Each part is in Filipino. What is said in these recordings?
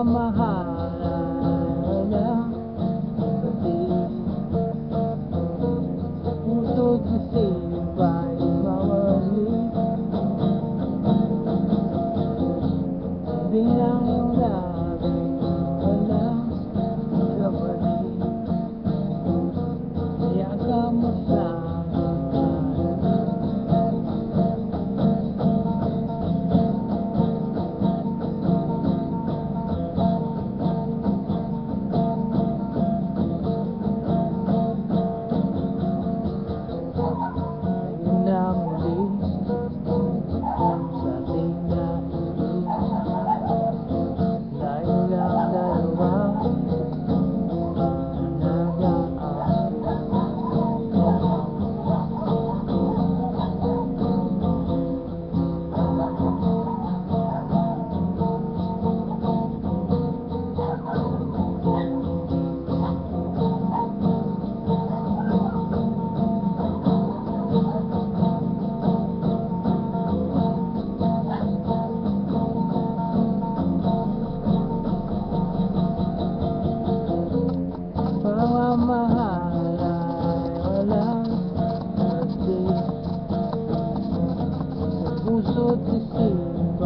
pagmamahal ay walang hati. Puso't isip ay mawali. Bilang iyong labi, walang kabali. Yaga mo sa ayun na muli ang sa ating nailig. Tayo lang dalawa pagmamahal ay walang hati. Puso't isip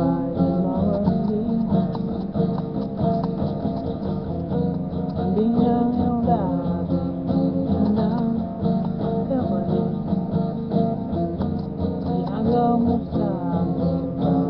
ay mawali. Bilang iyong labi, walang kabali. Yaga mo sa aking balik.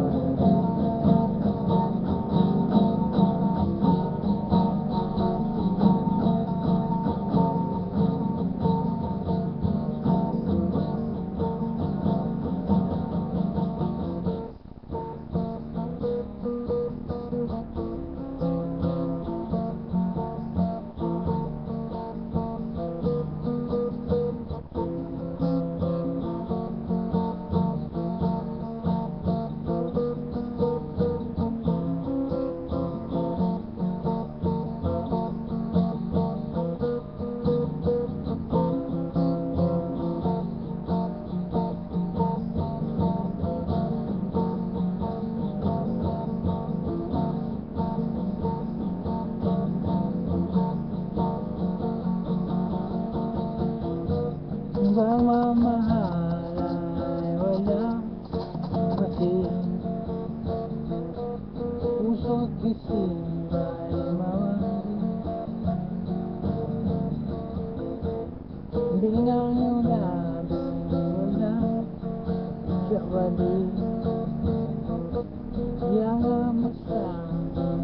Pagmamahal ay walang hati. Puso't isip ay mawali. Bilang iyong labi, walang kabali. Yaga mo sa akin.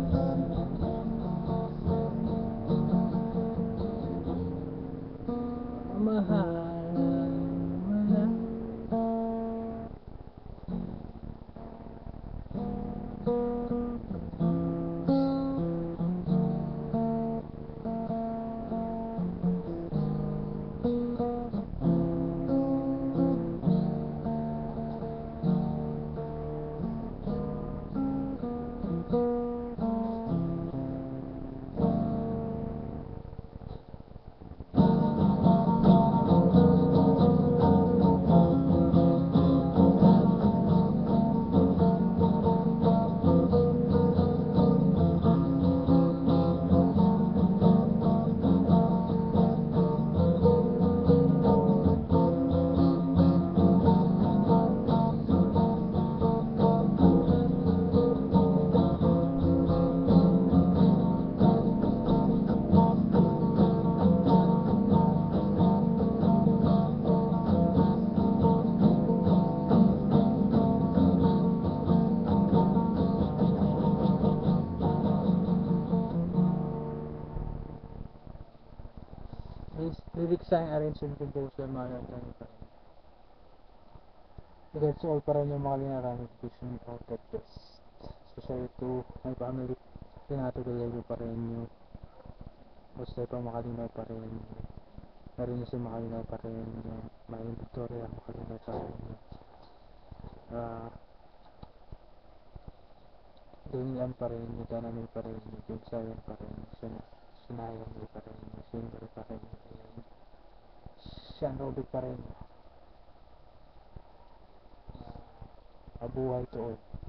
Mahal wala. Lyrics ang arrangement composer mga natin pa rin. That's all pa rin yung mga linaramit vision of that best. Especially to my family, pinatuloy pa rin yung basta pa makalinaw pa rin. Narinig siya makalinaw pa rin yung Maring Victoria, makalinaw pa rin yung Daniel pa rin, yung Danamil pa rin, yung Pinsayan pa rin, Sinayan pa rin, yung Singer pa rin, Sean Robic pa rin. Mabuhay to all.